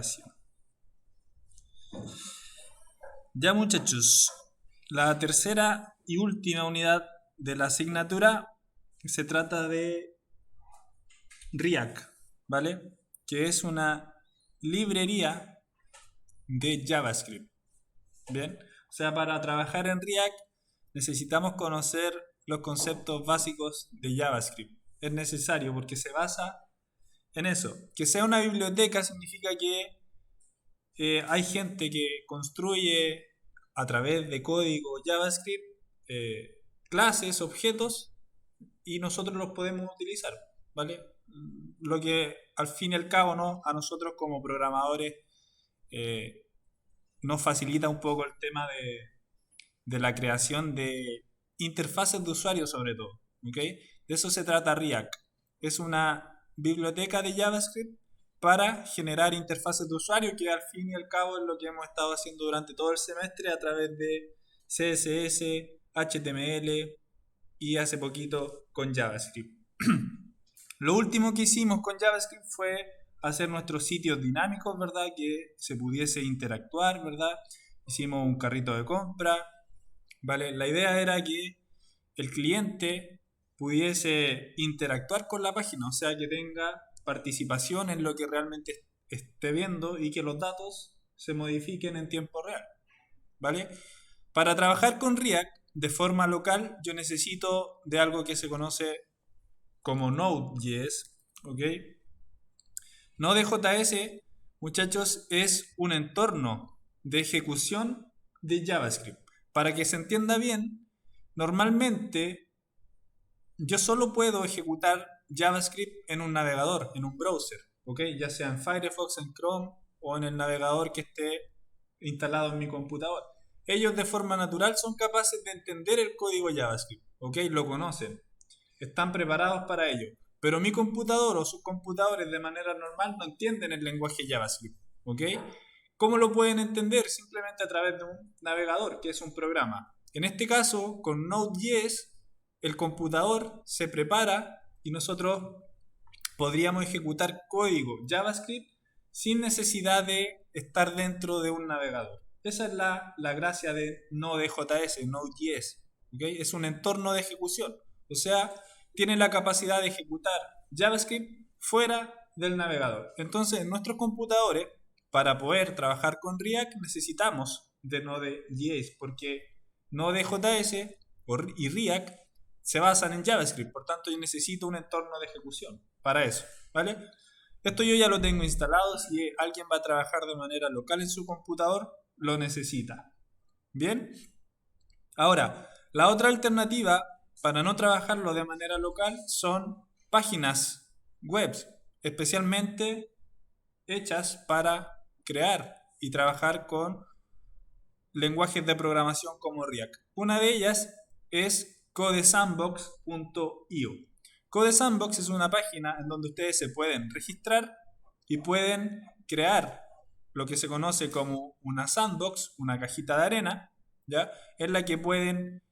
grabación. Ya muchachos, la tercera y última unidad de la asignatura se trata de React, ¿vale? Que es una librería de JavaScript. Bien, o sea, para trabajar en React necesitamos conocer los conceptos básicos de JavaScript. Es necesario porque se basa en eso. Que sea una biblioteca significa que hay gente que construye a través de código JavaScript clases, objetos, y nosotros los podemos utilizar, ¿vale? Lo que al fin y al cabo, ¿no?, a nosotros como programadores eh, nos facilita un poco el tema de la creación de interfaces de usuario sobre todo, ¿ok? De eso se trata React. Es una biblioteca de JavaScript para generar interfaces de usuario, que al fin y al cabo es lo que hemos estado haciendo durante todo el semestre a través de CSS, HTML y hace poquito con JavaScript. Lo último que hicimos con JavaScript fue hacer nuestros sitios dinámicos, ¿verdad? Que se pudiese interactuar, ¿verdad? Hicimos un carrito de compra, ¿vale? La idea era que el cliente pudiese interactuar con la página, o sea, que tenga participación en lo que realmente esté viendo y que los datos se modifiquen en tiempo real, ¿vale? Para trabajar con React de forma local yo necesito de algo que se conoce como Node.js, ¿ok? Node.js, muchachos, es un entorno de ejecución de JavaScript. Para que se entienda bien, normalmente yo solo puedo ejecutar JavaScript en un navegador, en un browser, ¿ok? Ya sea en Firefox, en Chrome o en el navegador que esté instalado en mi computador. Ellos de forma natural son capaces de entender el código JavaScript, ¿ok? Lo conocen, están preparados para ello. Pero mi computador o sus computadores de manera normal no entienden el lenguaje JavaScript, ¿ok? ¿Cómo lo pueden entender? Simplemente a través de un navegador, que es un programa. En este caso, con Node.js, el computador se prepara y nosotros podríamos ejecutar código JavaScript sin necesidad de estar dentro de un navegador. Esa es la gracia de Node.js, Node.js, ¿okay? Es un entorno de ejecución, o sea, tiene la capacidad de ejecutar JavaScript fuera del navegador. Entonces, en nuestros computadores, para poder trabajar con React, necesitamos de Node.js, porque Node.js y React se basan en JavaScript, por tanto yo necesito un entorno de ejecución para eso, ¿vale? Esto yo ya lo tengo instalado, si alguien va a trabajar de manera local en su computador, lo necesita. ¿Bien? Ahora, la otra alternativa para no trabajarlo de manera local son páginas web, especialmente hechas para crear y trabajar con lenguajes de programación como React. Una de ellas es codesandbox.io. Codesandbox es una página en donde ustedes se pueden registrar y pueden crear lo que se conoce como una sandbox, una cajita de arena, ¿ya? En la que pueden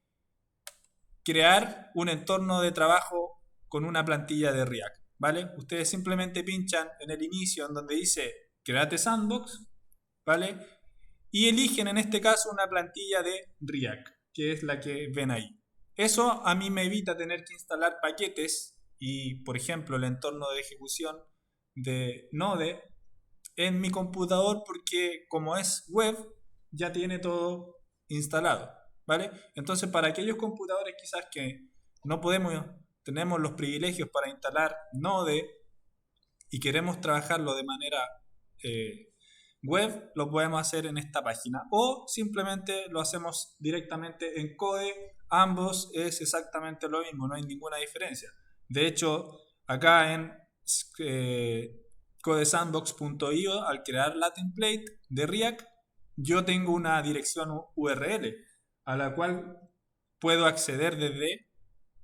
crear un entorno de trabajo con una plantilla de React, ¿vale? Ustedes simplemente pinchan en el inicio en donde dice Create Sandbox, ¿vale? Y eligen en este caso una plantilla de React, que es la que ven ahí. Eso a mí me evita tener que instalar paquetes y, por ejemplo, el entorno de ejecución de Node en mi computador, porque como es web, ya tiene todo instalado, ¿vale? Entonces, para aquellos computadores quizás que no tenemos los privilegios para instalar Node y queremos trabajarlo de manera web, lo podemos hacer en esta página, o simplemente lo hacemos directamente en Code. Ambos es exactamente lo mismo, no hay ninguna diferencia. De hecho, acá en codesandbox.io, al crear la template de React, yo tengo una dirección URL a la cual puedo acceder desde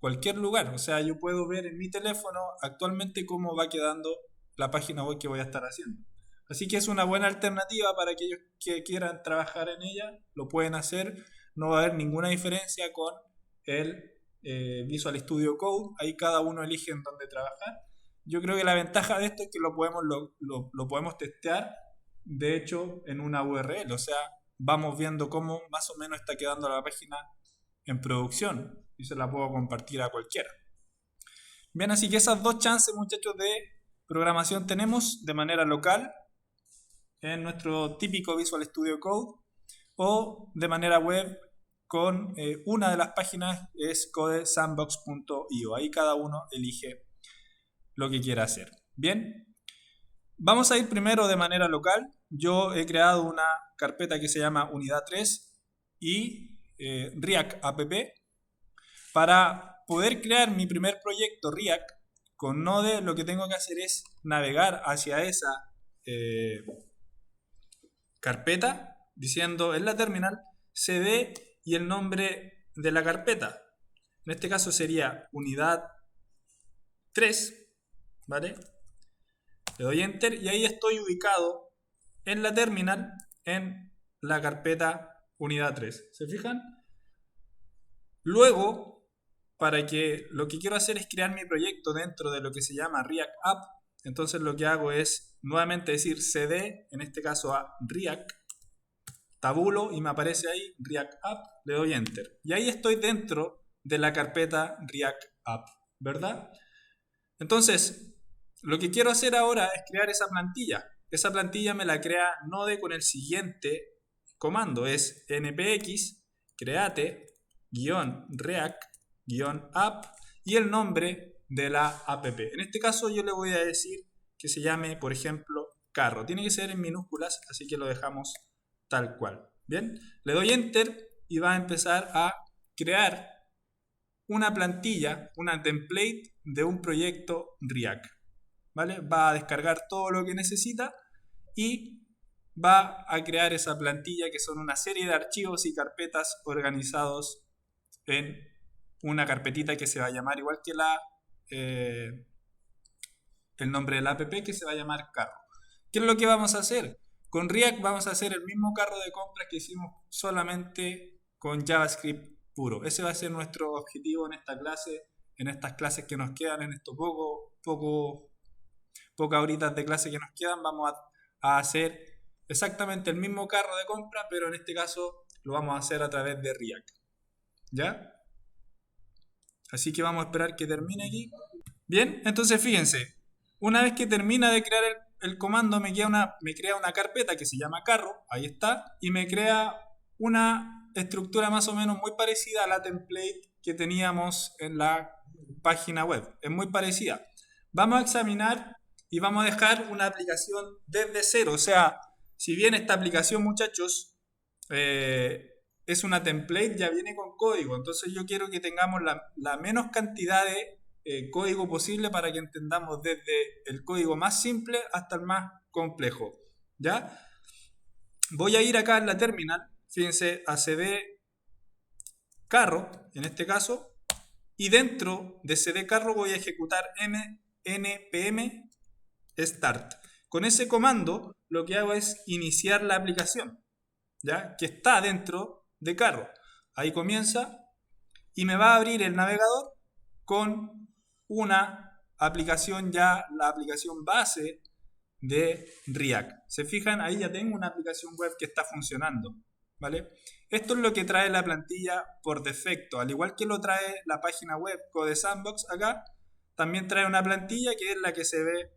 cualquier lugar. O sea, yo puedo ver en mi teléfono actualmente cómo va quedando la página web que voy a estar haciendo. Así que es una buena alternativa para aquellos que quieran trabajar en ella, lo pueden hacer. No va a haber ninguna diferencia con el Visual Studio Code. Ahí cada uno elige en dónde trabajar. Yo creo que la ventaja de esto es que lo podemos testear de hecho en una URL, o sea, vamos viendo cómo más o menos está quedando la página en producción y se la puedo compartir a cualquiera. Bien, así que esas dos chances, muchachos, de programación tenemos de manera local en nuestro típico Visual Studio Code o de manera web con una de las páginas es codesandbox.io. Ahí cada uno elige lo que quiera hacer. Bien, vamos a ir primero de manera local. Yo he creado una carpeta que se llama unidad 3 y React App para poder crear mi primer proyecto React con Node. Lo que tengo que hacer es navegar hacia esa carpeta diciendo en la terminal cd y el nombre de la carpeta. En este caso sería unidad 3, ¿vale? Le doy enter y ahí estoy ubicado en la terminal en la carpeta unidad 3. ¿Se fijan? Luego, para que lo que quiero hacer es crear mi proyecto dentro de lo que se llama React App, entonces lo que hago es nuevamente decir cd, en este caso a React, tabulo y me aparece ahí React App, le doy enter. Y ahí estoy dentro de la carpeta React App, ¿verdad? Entonces, lo que quiero hacer ahora es crear esa plantilla. Esa plantilla me la crea Node con el siguiente comando, es npx create -react-app y el nombre de la app. En este caso yo le voy a decir que se llame, por ejemplo, carro. Tiene que ser en minúsculas, así que lo dejamos tal cual. Bien, le doy enter y va a empezar a crear una plantilla, una template de un proyecto React. ¿Vale? Va a descargar todo lo que necesita y va a crear esa plantilla que son una serie de archivos y carpetas organizados en una carpetita que se va a llamar igual que el nombre de la app, que se va a llamar carro. ¿Qué es lo que vamos a hacer? Con React vamos a hacer el mismo carro de compras que hicimos solamente con JavaScript puro. Ese va a ser nuestro objetivo en esta clase, en estas clases que nos quedan, en estos pocas horitas de clase que nos quedan. Vamos a hacer exactamente el mismo carro de compra, pero en este caso lo vamos a hacer a través de React. ¿Ya? Así que vamos a esperar que termine aquí. Bien, entonces fíjense, una vez que termina de crear el comando me crea una carpeta que se llama carro, ahí está, y me crea una estructura más o menos muy parecida a la template que teníamos en la página web. Es muy parecida. Vamos a examinar y vamos a dejar una aplicación desde cero. O sea, si bien esta aplicación, muchachos, es una template, ya viene con código. Entonces yo quiero que tengamos la menos cantidad de código posible para que entendamos desde el código más simple hasta el más complejo. ¿Ya? Voy a ir acá en la terminal, fíjense, a cd carro, en este caso, y dentro de cd carro voy a ejecutar npm start. Con ese comando lo que hago es iniciar la aplicación, ¿ya? Que está dentro de carro. Ahí comienza y me va a abrir el navegador con una aplicación, ya la aplicación base de React. ¿Se fijan? Ahí ya tengo una aplicación web que está funcionando, ¿vale? Esto es lo que trae la plantilla por defecto, al igual que lo trae la página web CodeSandbox acá, también trae una plantilla que es la que se ve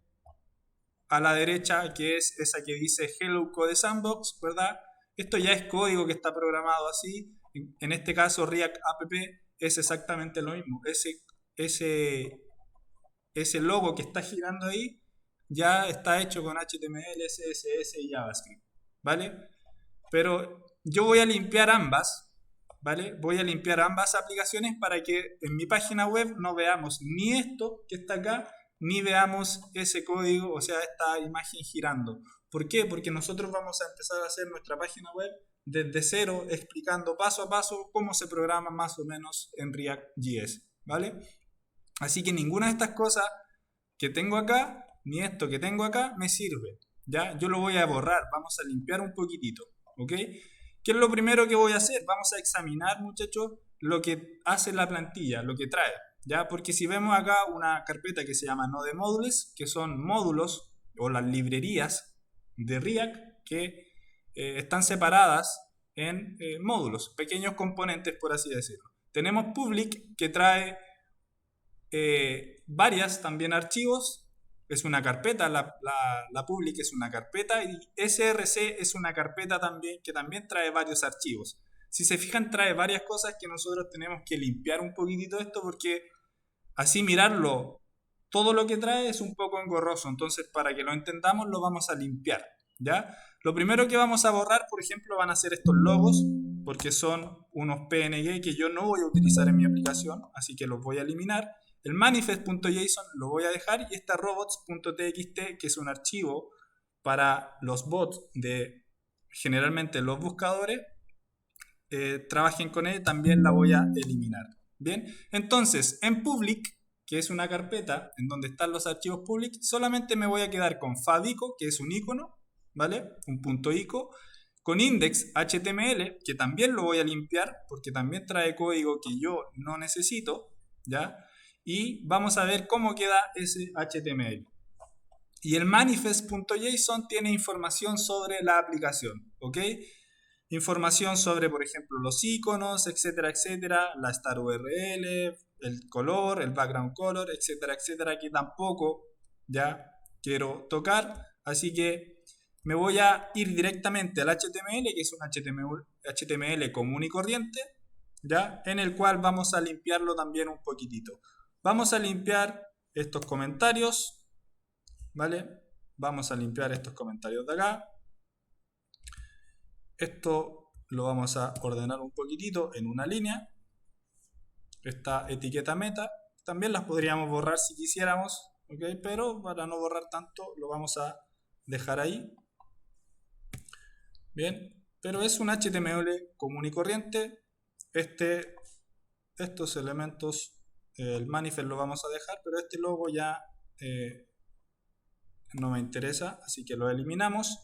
a la derecha, que es esa que dice Hello CodeSandbox, ¿verdad? Esto ya es código que está programado así. En este caso React App es exactamente lo mismo. Ese logo que está girando ahí ya está hecho con HTML, CSS y JavaScript, ¿vale? Pero yo voy a limpiar ambas, ¿vale? Voy a limpiar ambas aplicaciones para que en mi página web no veamos ni esto que está acá, ni veamos ese código, o sea, esta imagen girando. ¿Por qué? Porque nosotros vamos a empezar a hacer nuestra página web desde cero, explicando paso a paso cómo se programa más o menos en React.js, ¿vale? Así que ninguna de estas cosas que tengo acá, ni esto que tengo acá, me sirve, ¿ya? Yo lo voy a borrar, vamos a limpiar un poquitito, ¿ok? ¿Qué es lo primero que voy a hacer? Vamos a examinar, muchachos, lo que hace la plantilla, lo que trae, ¿ya? Porque si vemos acá una carpeta que se llama Node Modules, que son módulos o las librerías de React que están separadas en módulos, pequeños componentes, por así decirlo. Tenemos public, que trae varias también archivos. Es una carpeta, la public es una carpeta, y src es una carpeta también que también trae varios archivos. Si se fijan, trae varias cosas que nosotros tenemos que limpiar un poquitito esto, porque así mirarlo, todo lo que trae es un poco engorroso. Entonces, para que lo entendamos, lo vamos a limpiar, ¿ya? Lo primero que vamos a borrar, por ejemplo, van a ser estos logos, porque son unos PNG que yo no voy a utilizar en mi aplicación, así que los voy a eliminar. El manifest.json lo voy a dejar, y esta robots.txt, que es un archivo para los bots de generalmente los buscadores, trabajen con él, también la voy a eliminar. Bien, entonces en public, que es una carpeta en donde están los archivos public, solamente me voy a quedar con fabico, que es un icono, ¿vale? Un punto ico, con index.html, que también lo voy a limpiar porque también trae código que yo no necesito, ¿ya? Y vamos a ver cómo queda ese HTML. Y el manifest.json tiene información sobre la aplicación, ¿ok? Información sobre, por ejemplo, los iconos, etcétera, etcétera, la star URL, el color, el background color, etcétera, etcétera, que tampoco ya quiero tocar. Así que me voy a ir directamente al HTML, que es un HTML común y corriente, ya, en el cual vamos a limpiarlo también un poquitito. Vamos a limpiar estos comentarios, ¿vale? Vamos a limpiar estos comentarios de acá. Esto lo vamos a ordenar un poquitito en una línea. Esta etiqueta meta también las podríamos borrar si quisiéramos, ¿ok? Pero para no borrar tanto lo vamos a dejar ahí. Bien, pero es un HTML común y corriente. Estos elementos, el manifest lo vamos a dejar, pero este logo ya no me interesa, así que lo eliminamos.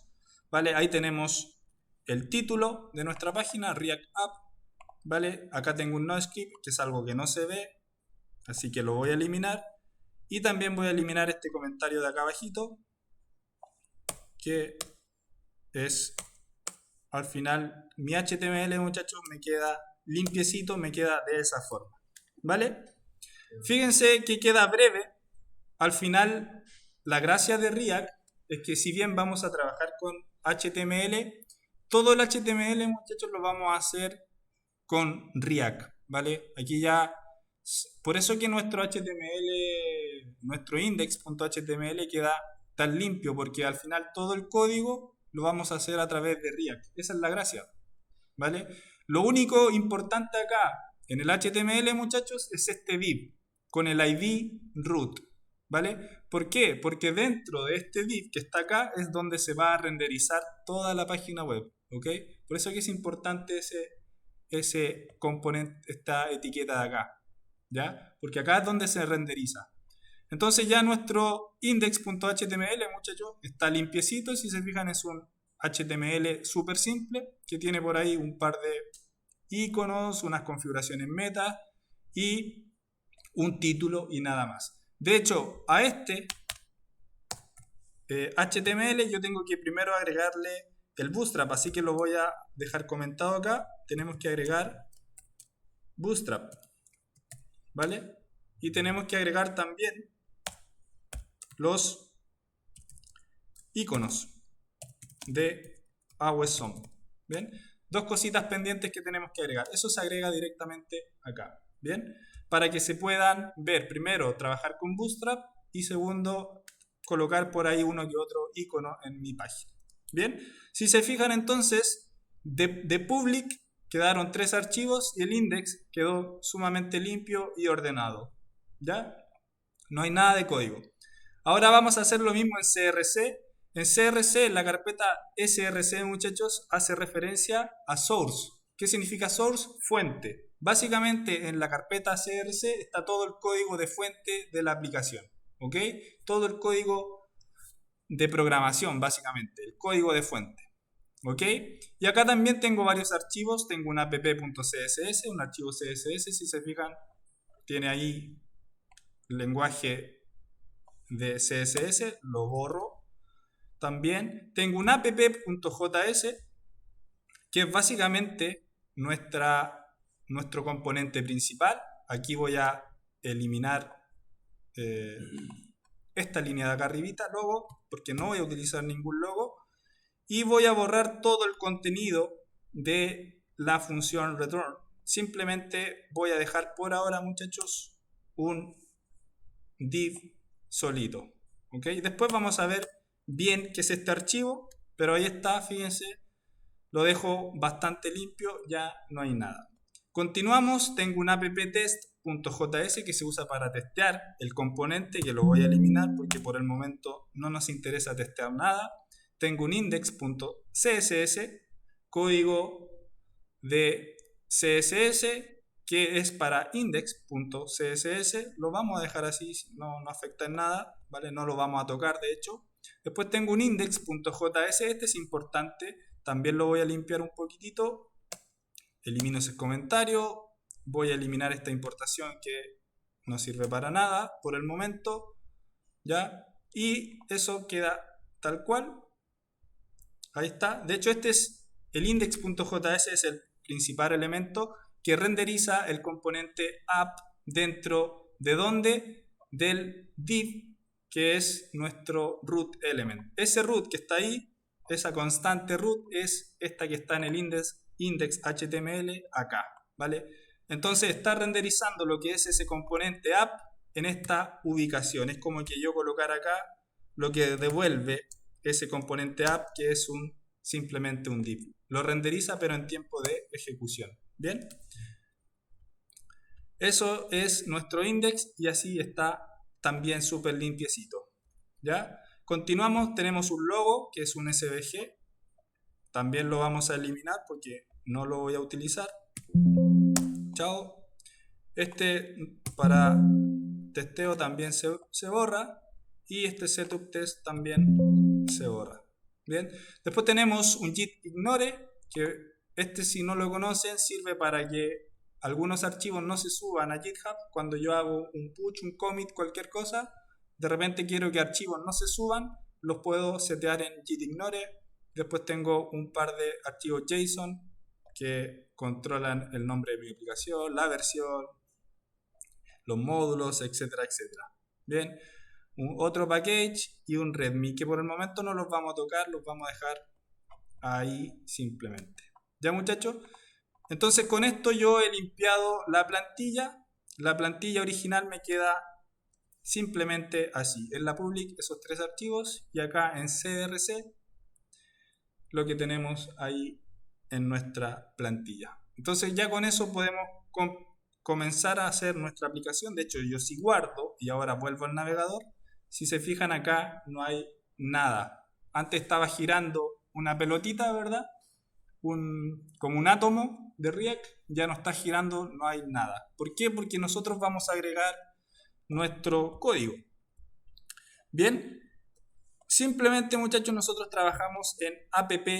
Vale, ahí tenemos el título de nuestra página, React App, ¿vale? Acá tengo un NoScript, que es algo que no se ve, así que lo voy a eliminar. Y también voy a eliminar este comentario de acá abajito, que es, al final, mi HTML, muchachos, me queda limpiecito, me queda de esa forma, ¿vale? Fíjense que queda breve. Al final, la gracia de React es que si bien vamos a trabajar con HTML, todo el HTML, muchachos, lo vamos a hacer con React, ¿vale? Aquí ya, por eso que nuestro HTML, nuestro index.html queda tan limpio, porque al final todo el código lo vamos a hacer a través de React. Esa es la gracia, ¿vale? Lo único importante acá en el HTML, muchachos, es este div con el ID root, ¿vale? ¿Por qué? Porque dentro de este div que está acá es donde se va a renderizar toda la página web, ¿ok? Por eso que es importante ese componente, esta etiqueta de acá, ¿ya? Porque acá es donde se renderiza. Entonces ya nuestro index.html, muchachos, está limpiecito. Si se fijan, es un HTML súper simple que tiene por ahí un par de iconos, unas configuraciones meta y un título y nada más. De hecho, a este HTML yo tengo que primero agregarle el Bootstrap, así que lo voy a dejar comentado acá. Tenemos que agregar Bootstrap, ¿vale? Y tenemos que agregar también los iconos de Awesome. ¿Bien? Dos cositas pendientes que tenemos que agregar. Eso se agrega directamente acá. ¿Bien? Para que se puedan ver, primero, trabajar con Bootstrap, y segundo, colocar por ahí uno que otro icono en mi página. Bien, si se fijan, entonces, de public quedaron 3 archivos y el index quedó sumamente limpio y ordenado. ¿Ya? No hay nada de código. Ahora vamos a hacer lo mismo en CRC. En CRC, la carpeta src, muchachos, hace referencia a source. ¿Qué significa source? Fuente. Básicamente, en la carpeta CRC está todo el código de fuente de la aplicación, ¿ok? Todo el código de programación, básicamente, el código de fuente, ¿ok? Y acá también tengo varios archivos. Tengo un app.css, un archivo CSS, si se fijan, tiene ahí el lenguaje de CSS, lo borro. también. Tengo un app.js, que es básicamente nuestro componente principal. Aquí voy a eliminar esta línea de acá arribita, logo, porque no voy a utilizar ningún logo. Y voy a borrar todo el contenido de la función return. Simplemente voy a dejar por ahora, muchachos, un div solito. ¿Ok? Después vamos a ver bien qué es este archivo, pero ahí está, fíjense, lo dejo bastante limpio, ya no hay nada. Continuamos, tengo un app-test.js que se usa para testear el componente, que lo voy a eliminar porque por el momento no nos interesa testear nada. Tengo un index.css, código de CSS, que es para index.css. Lo vamos a dejar así, no afecta en nada, ¿vale? No lo vamos a tocar, de hecho. Después tengo un index.js, este es importante, también lo voy a limpiar un poquitito. Elimino ese comentario, voy a eliminar esta importación que no sirve para nada por el momento, ¿ya? Y eso queda tal cual. Ahí está. De hecho, este es el index.js, es el principal elemento que renderiza el componente app dentro de ¿dónde? Del div, que es nuestro root element. Ese root que está ahí, esa constante root, es esta que está en el index.html acá, ¿vale? Entonces está renderizando lo que es ese componente app en esta ubicación. Es como que yo colocar acá lo que devuelve ese componente app, que es simplemente un div. Lo renderiza pero en tiempo de ejecución. ¿Bien? Eso es nuestro index y así está también súper limpiecito. ¿Ya? Continuamos, tenemos un logo que es un SVG. También lo vamos a eliminar porque no lo voy a utilizar. Chao. Este para testeo también se borra. Y este setup test también se borra. Bien. Después tenemos un git ignore, que este, si no lo conocen, sirve para que algunos archivos no se suban a GitHub. Cuando yo hago un push, un commit, cualquier cosa, de repente quiero que archivos no se suban, los puedo setear en git ignore. Después tengo un par de archivos JSON que controlan el nombre de mi aplicación, la versión, los módulos, etcétera, etcétera. Bien. Otro package y un readme, que por el momento no los vamos a tocar, los vamos a dejar ahí simplemente. ¿Ya, muchachos? Entonces con esto yo he limpiado la plantilla. La plantilla original me queda simplemente así. En la public esos tres archivos y acá en CRC lo que tenemos ahí en nuestra plantilla. Entonces ya con eso podemos comenzar a hacer nuestra aplicación. De hecho yo sí guardo y ahora vuelvo al navegador. Si se fijan acá no hay nada. Antes estaba girando una pelotita, ¿verdad? Como un átomo de React. Ya no está girando, no hay nada. ¿Por qué? Porque nosotros vamos a agregar nuestro código. Bien. Simplemente, muchachos, nosotros trabajamos en app.js.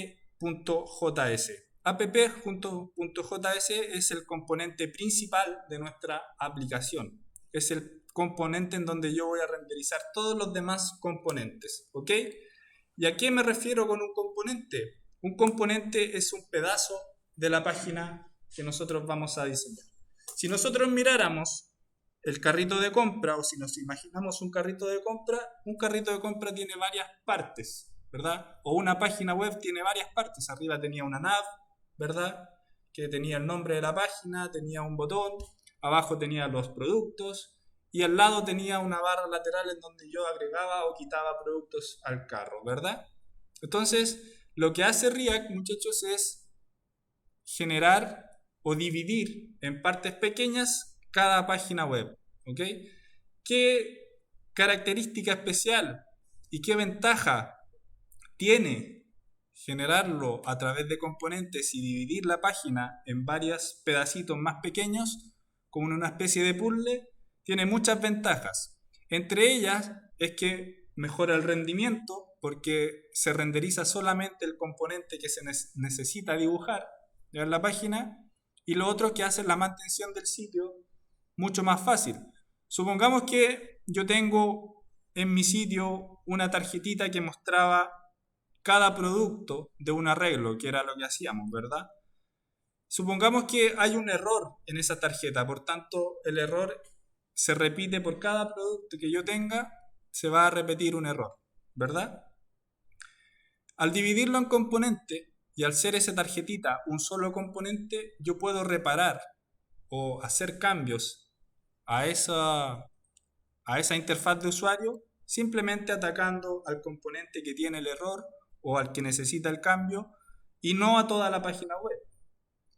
app.js es el componente principal de nuestra aplicación. Es el componente en donde yo voy a renderizar todos los demás componentes, ¿ok? ¿Y a qué me refiero con un componente? Un componente es un pedazo de la página que nosotros vamos a diseñar. Si nosotros miráramos el carrito de compra, o si nos imaginamos un carrito de compra tiene varias partes, ¿verdad? O una página web tiene varias partes. Arriba tenía una nav, ¿verdad? Que tenía el nombre de la página, tenía un botón, abajo tenía los productos, y al lado tenía una barra lateral en donde yo agregaba o quitaba productos al carro, ¿verdad? Entonces, lo que hace React, muchachos, es generar o dividir en partes pequeñas cada página web, ¿ok? ¿Qué característica especial y qué ventaja tiene generarlo a través de componentes y dividir la página en varios pedacitos más pequeños, como en una especie de puzzle? Tiene muchas ventajas. Entre ellas es que mejora el rendimiento porque se renderiza solamente el componente que se necesita dibujar en la página, y lo otro que hace la mantención del sitio mucho más fácil. Supongamos que yo tengo en mi sitio una tarjetita que mostraba cada producto de un arreglo, que era lo que hacíamos, ¿verdad? Supongamos que hay un error en esa tarjeta, por tanto el error se repite por cada producto que yo tenga, se va a repetir un error, ¿verdad? Al dividirlo en componentes y al ser esa tarjetita un solo componente, yo puedo reparar o hacer cambios a esa interfaz de usuario simplemente atacando al componente que tiene el error o al que necesita el cambio y no a toda la página web,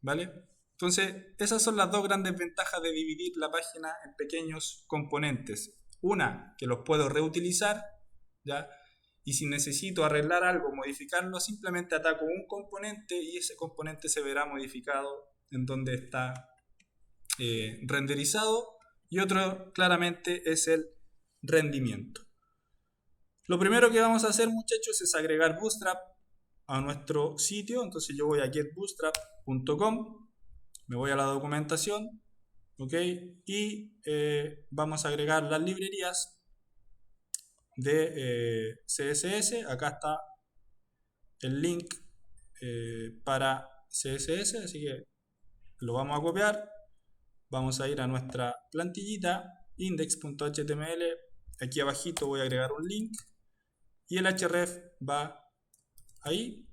¿vale? Entonces, esas son las dos grandes ventajas de dividir la página en pequeños componentes. Una, que los puedo reutilizar, ¿ya? Y si necesito arreglar algo, modificarlo, simplemente ataco un componente y ese componente se verá modificado en donde está renderizado. Y otro claramente es el rendimiento. Lo primero que vamos a hacer, muchachos, es agregar Bootstrap a nuestro sitio. Entonces yo voy a getbootstrap.com, me voy a la documentación, ¿ok? Y vamos a agregar las librerías de CSS. Acá está el link para CSS, así que lo vamos a copiar. Vamos a ir a nuestra plantillita, index.html. Aquí abajito voy a agregar un link y el href va ahí.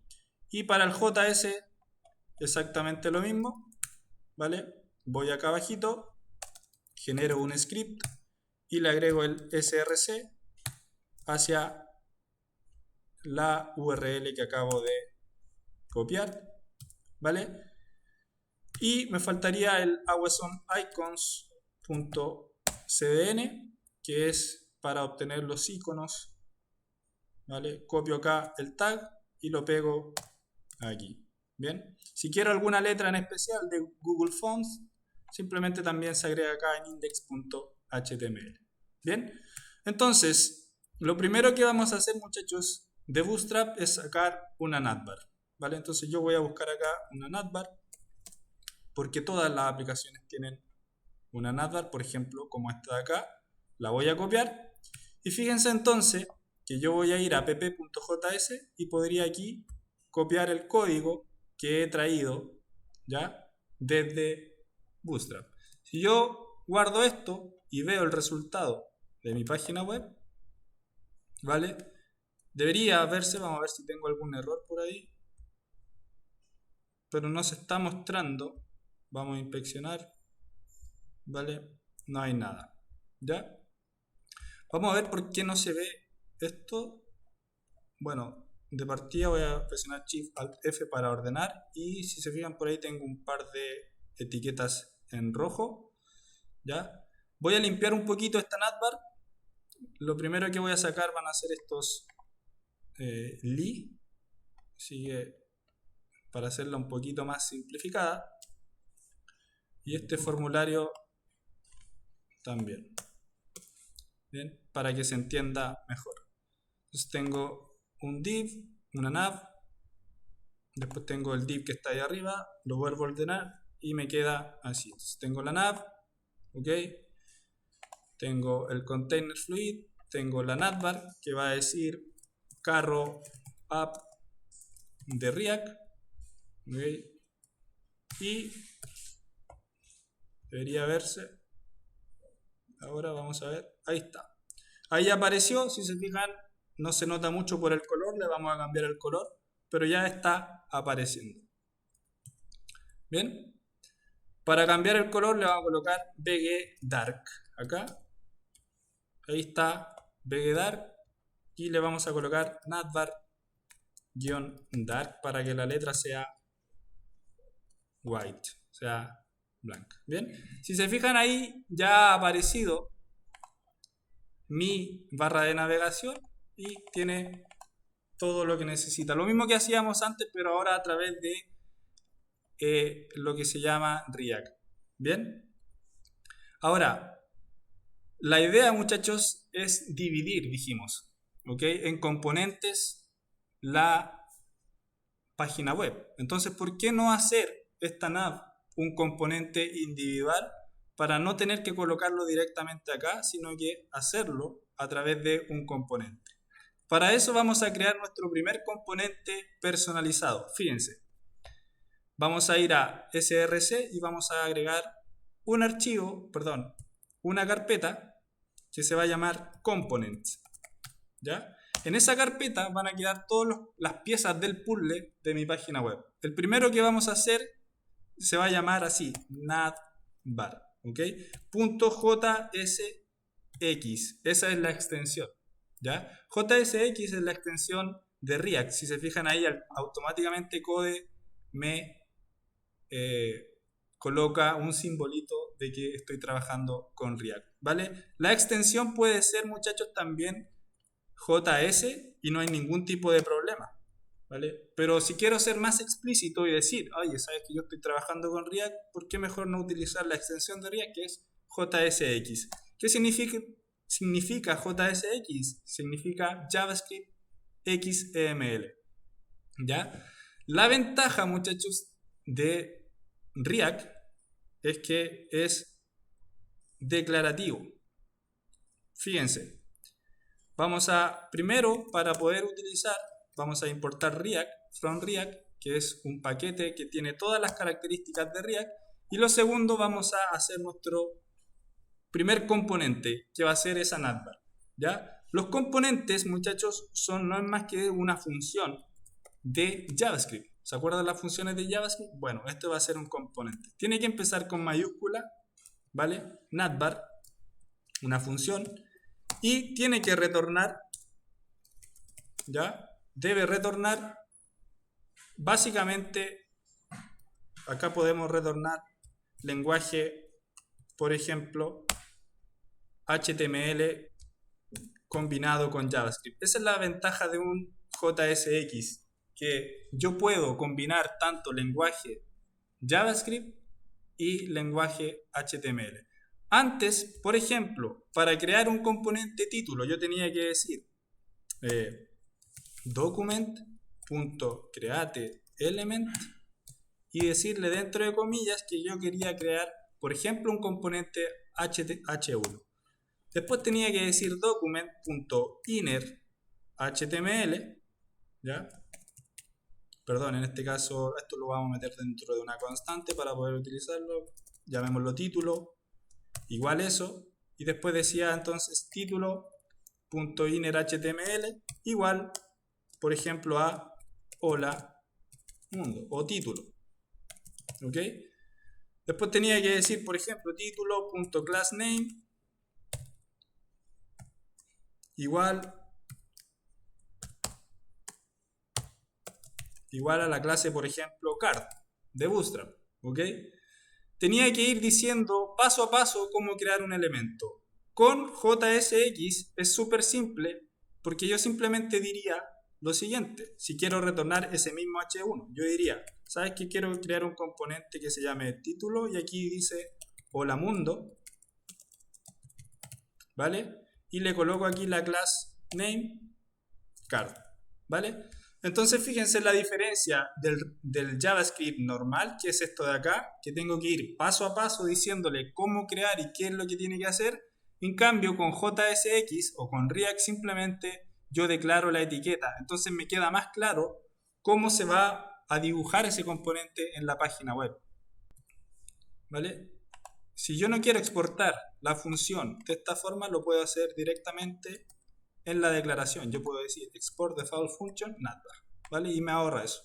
Y para el JS exactamente lo mismo, ¿vale? Voy acá abajito, genero un script y le agrego el src hacia la URL que acabo de copiar, ¿vale? Y me faltaría el awesomicons.cdn, que es para obtener los iconos, ¿vale? Copio acá el tag y lo pego aquí. Bien, si quiero alguna letra en especial de Google Fonts, simplemente también se agrega acá en index.html. Bien, entonces lo primero que vamos a hacer, muchachos, de Bootstrap es sacar una navbar, ¿vale? Entonces yo voy a buscar acá una navbar, porque todas las aplicaciones tienen una navbar, por ejemplo, como esta de acá. La voy a copiar y fíjense entonces que yo voy a ir a app.js y podría aquí copiar el código que he traído, ¿ya? Desde Bootstrap. Si yo guardo esto y veo el resultado de mi página web, ¿vale? Debería verse, vamos a ver si tengo algún error por ahí, pero no se está mostrando. Vamos a inspeccionar, ¿vale? No hay nada, ¿ya? Vamos a ver por qué no se ve esto. Bueno, de partida voy a presionar Shift Alt F para ordenar y si se fijan por ahí tengo un par de etiquetas en rojo, ¿ya? Voy a limpiar un poquito esta navbar. Lo primero que voy a sacar van a ser estos li, así que para hacerla un poquito más simplificada, y este formulario también, bien, para que se entienda mejor. Entonces tengo un div, una nav, después tengo el div que está ahí arriba, lo vuelvo a ordenar y me queda así. Entonces tengo la nav, ok, tengo el container fluid, tengo la navbar que va a decir carro app de React, okay, y debería verse. Ahora vamos a ver, ahí está. Ahí apareció, si se fijan, no se nota mucho por el color, le vamos a cambiar el color, pero ya está apareciendo. Bien, para cambiar el color le vamos a colocar BG Dark acá. Ahí está BG Dark y le vamos a colocar navbar-dark para que la letra sea white, o sea blanca. Bien, si se fijan ahí ya ha aparecido mi barra de navegación y tiene todo lo que necesita. Lo mismo que hacíamos antes, pero ahora a través de lo que se llama React. Bien, ahora la idea, muchachos, es dividir, dijimos, ¿ok? En componentes la página web. Entonces, ¿por qué no hacer esta nav un componente individual para no tener que colocarlo directamente acá, sino que hacerlo a través de un componente? Para eso vamos a crear nuestro primer componente personalizado. Fíjense, vamos a ir a src y vamos a agregar un archivo, perdón, una carpeta que se va a llamar components, ¿ya? En esa carpeta van a quedar todas las piezas del puzzle de mi página web. El primero que vamos a hacer se va a llamar así, navbar, ¿ok? .jsx, esa es la extensión, ¿ya? JSX es la extensión de React. Si se fijan ahí, automáticamente Code me coloca un simbolito de que estoy trabajando con React, ¿vale? La extensión puede ser, muchachos, también JS y no hay ningún tipo de problema, ¿vale? Pero si quiero ser más explícito y decir, oye, sabes que yo estoy trabajando con React, ¿por qué mejor no utilizar la extensión de React que es JSX? ¿Qué significa JSX? Significa JavaScript XML, ¿ya? La ventaja, muchachos, de React es que es declarativo. Fíjense, primero, para poder utilizar, vamos a importar React from React, que es un paquete que tiene todas las características de React. Y lo segundo, vamos a hacer nuestro primer componente, que va a ser esa navbar, ¿ya? Los componentes, muchachos, no es más que una función de JavaScript. ¿Se acuerdan las funciones de JavaScript? Bueno, esto va a ser un componente. Tiene que empezar con mayúscula, ¿vale? Navbar, una función, y tiene que retornar, ¿ya? Debe retornar, básicamente, acá podemos retornar lenguaje, por ejemplo, HTML combinado con JavaScript. Esa es la ventaja de un JSX, que yo puedo combinar tanto lenguaje JavaScript y lenguaje HTML. Antes, por ejemplo, para crear un componente título, yo tenía que decir document.createElement y decirle dentro de comillas que yo quería crear, por ejemplo, un componente H1. Después tenía que decir document.innerHTML, ¿ya? Perdón, en este caso esto lo vamos a meter dentro de una constante para poder utilizarlo. Llamémoslo título, igual eso. Y después decía entonces título.innerHTML igual, por ejemplo, a hola mundo o título. ¿Ok? Después tenía que decir, por ejemplo, título.className igual a la clase, por ejemplo, card de Bootstrap, ¿ok? Tenía que ir diciendo paso a paso cómo crear un elemento. Con JSX es súper simple porque yo simplemente diría lo siguiente. Si quiero retornar ese mismo H1, yo diría, ¿sabes qué? Quiero crear un componente que se llame título y aquí dice hola mundo, ¿vale? Y le coloco aquí la class name card, ¿vale? Entonces fíjense la diferencia del JavaScript normal, que es esto de acá, que tengo que ir paso a paso diciéndole cómo crear y qué es lo que tiene que hacer. En cambio con JSX o con React simplemente yo declaro la etiqueta. Entonces me queda más claro cómo se va a dibujar ese componente en la página web, ¿vale? Si yo no quiero exportar la función de esta forma, lo puedo hacer directamente en la declaración. Yo puedo decir export default function navbar, ¿vale? Y me ahorra eso.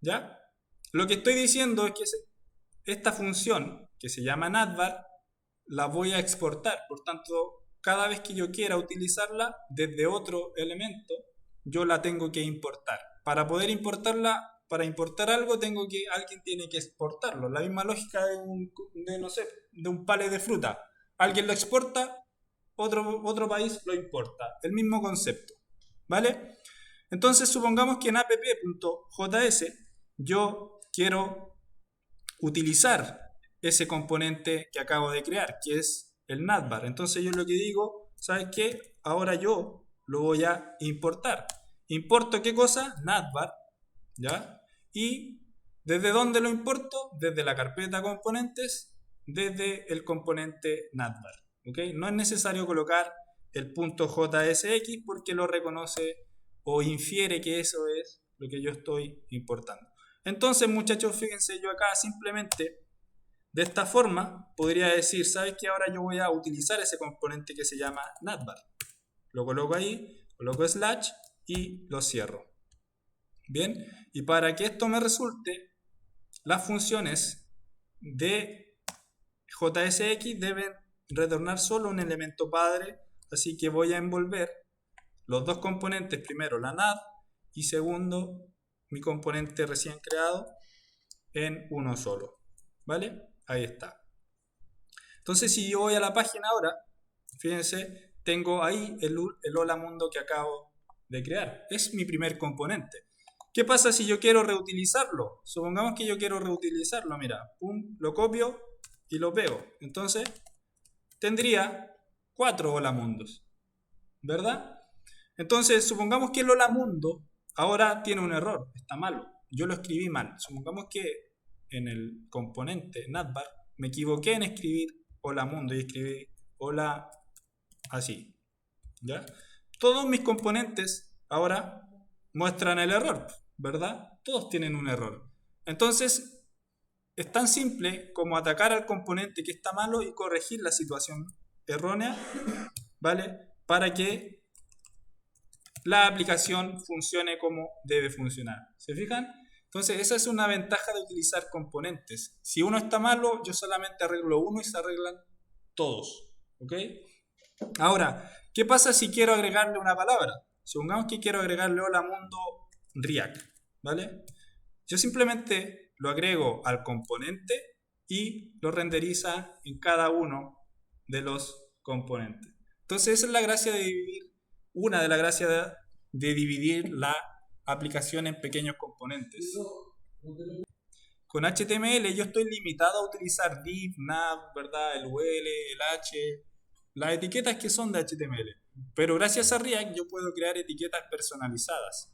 ¿Ya? Lo que estoy diciendo es que esta función que se llama navbar la voy a exportar. Por tanto, cada vez que yo quiera utilizarla desde otro elemento, yo la tengo que importar. Para poder importarla, para importar algo, alguien tiene que exportarlo. La misma lógica de un palé de fruta. Alguien lo exporta, otro país lo importa. El mismo concepto, ¿vale? Entonces supongamos que en app.js yo quiero utilizar ese componente que acabo de crear, que es el navbar. Entonces yo lo que digo, ¿sabes qué? Ahora yo lo voy a importar. ¿Importo qué cosa? Navbar, ¿ya? ¿Y desde dónde lo importo? Desde la carpeta componentes, desde el componente navbar. ¿Okay? No es necesario colocar el punto JSX porque lo reconoce o infiere que eso es lo que yo estoy importando. Entonces, muchachos, fíjense, yo acá simplemente de esta forma podría decir, ¿sabes qué? Ahora yo voy a utilizar ese componente que se llama navbar. Lo coloco ahí, coloco slash y lo cierro. Bien, y para que esto me resulte, las funciones de JSX deben retornar solo un elemento padre, así que voy a envolver los dos componentes, primero la nav y segundo mi componente recién creado en uno solo, ¿vale? Ahí está. Entonces si yo voy a la página ahora, fíjense, tengo ahí el hola mundo que acabo de crear. Es mi primer componente. ¿Qué pasa si yo quiero reutilizarlo? Supongamos que yo quiero reutilizarlo, mira, pum, lo copio y lo pego. Entonces tendría 4 hola mundos, ¿verdad? Entonces supongamos que el hola mundo ahora tiene un error, está malo. Yo lo escribí mal. Supongamos que en el componente navbar me equivoqué en escribir hola mundo y escribí hola así, ¿ya? Todos mis componentes ahora muestran el error, ¿verdad? Todos tienen un error. Entonces, es tan simple como atacar al componente que está malo y corregir la situación errónea, ¿vale? Para que la aplicación funcione como debe funcionar. ¿Se fijan? Entonces, esa es una ventaja de utilizar componentes. Si uno está malo, yo solamente arreglo uno y se arreglan todos. ¿Ok? Ahora, ¿qué pasa si quiero agregarle una palabra? Supongamos que quiero agregarle hola mundo React, ¿vale? Yo simplemente lo agrego al componente y lo renderiza en cada uno de los componentes. Entonces, esa es la gracia de dividir, una de las gracias de dividir la aplicación en pequeños componentes. Con HTML yo estoy limitado a utilizar div, nav, ¿verdad? El UL, el H, las etiquetas que son de HTML. Pero gracias a React yo puedo crear etiquetas personalizadas.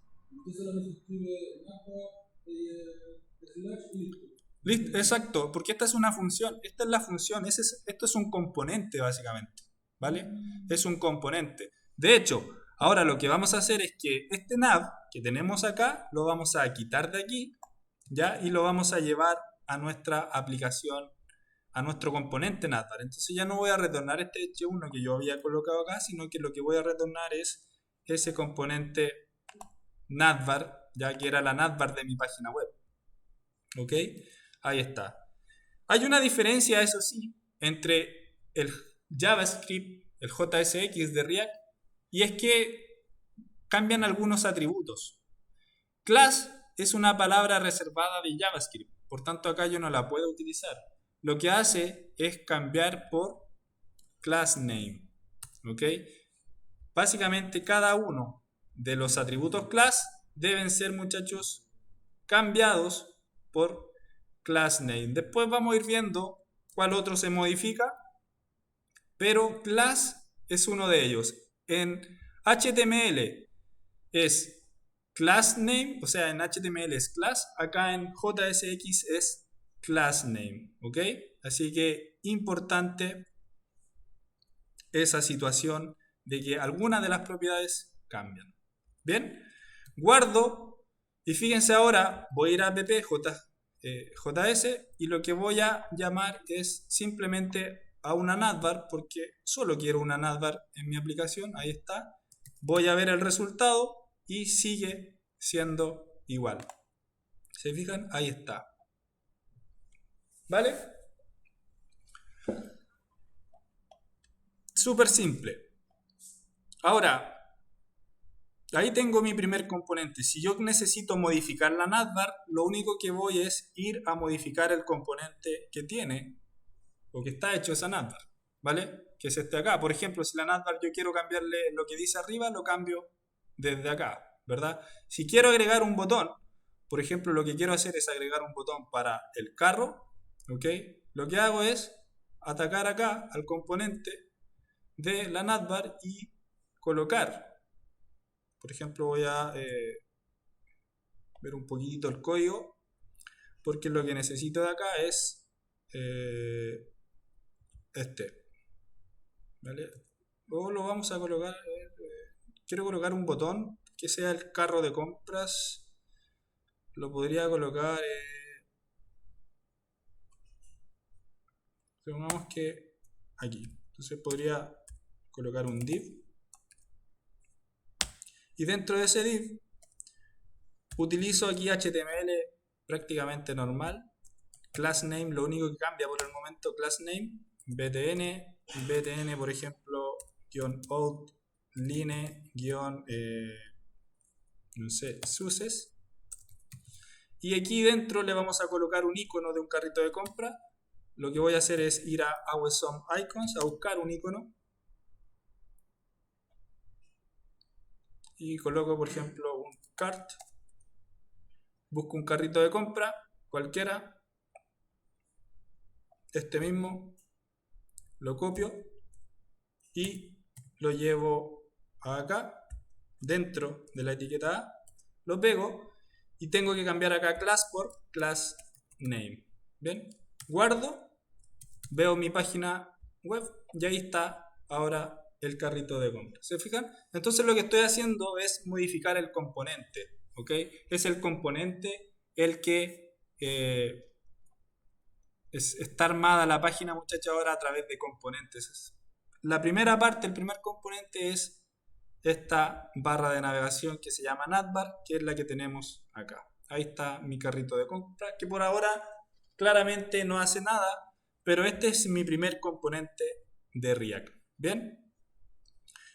Listo, exacto, porque esta es una función, esta es la función, esto es un componente básicamente, ¿vale? Es un componente. De hecho, ahora lo que vamos a hacer es que este nav que tenemos acá, lo vamos a quitar de aquí, ¿ya? Y lo vamos a llevar a nuestra aplicación, a nuestro componente navbar. Entonces ya no voy a retornar este h1 que yo había colocado acá, sino que lo que voy a retornar es ese componente navbar, ya que era la navbar de mi página web. ¿Ok? Ahí está. Hay una diferencia, eso sí, entre el JavaScript, el JSX de React, y es que cambian algunos atributos. Class es una palabra reservada de JavaScript, por tanto acá yo no la puedo utilizar. Lo que hace es cambiar por class name. ¿Ok? Básicamente cada uno de los atributos class deben ser, muchachos, cambiados por class name. Después vamos a ir viendo cuál otro se modifica, pero class es uno de ellos. En HTML es class name, o sea, en HTML es class, acá en JSX es class name, ¿ok? Así que importante esa situación de que algunas de las propiedades cambian. Bien, guardo y fíjense ahora, voy a ir a app JS y lo que voy a llamar es simplemente a una navbar porque solo quiero una navbar en mi aplicación. Ahí está, voy a ver el resultado y sigue siendo igual. ¿Se fijan? Ahí está. ¿Vale? Súper simple. Ahora, ahí tengo mi primer componente. Si yo necesito modificar la navbar, lo único que voy es ir a modificar el componente que tiene o que está hecho esa navbar, ¿vale? Que es este acá. Por ejemplo, si la navbar yo quiero cambiarle lo que dice arriba, lo cambio desde acá, ¿verdad? Si quiero agregar un botón, por ejemplo, lo que quiero hacer es agregar un botón para el carro, ¿ok? Lo que hago es atacar acá al componente de la navbar y colocar. Por ejemplo, voy a ver un poquito el código, porque lo que necesito de acá es este, ¿vale? O lo vamos a colocar, quiero colocar un botón que sea el carro de compras. Lo podría colocar, supongamos que aquí. Entonces podría colocar un div. Y dentro de ese div utilizo aquí HTML prácticamente normal. Class name, lo único que cambia por el momento, class name, btn por ejemplo, -out, line, no sé, suces. Y aquí dentro le vamos a colocar un icono de un carrito de compra. Lo que voy a hacer es ir a Awesome Icons, a buscar un icono. Y coloco, por ejemplo, un cart. Busco un carrito de compra, cualquiera. Este mismo. Lo copio. Y lo llevo acá. Dentro de la etiqueta A. Lo pego. Y tengo que cambiar acá class por class name. Bien. Guardo. Veo mi página web. Y ahí está ahora el carrito de compra. ¿Se fijan? Entonces lo que estoy haciendo es modificar el componente. ¿Ok? Es el componente el que está armada la página, muchachos, ahora a través de componentes. La primera parte, el primer componente es esta barra de navegación que se llama navbar, que es la que tenemos acá. Ahí está mi carrito de compra, que por ahora claramente no hace nada, pero este es mi primer componente de React. ¿Bien?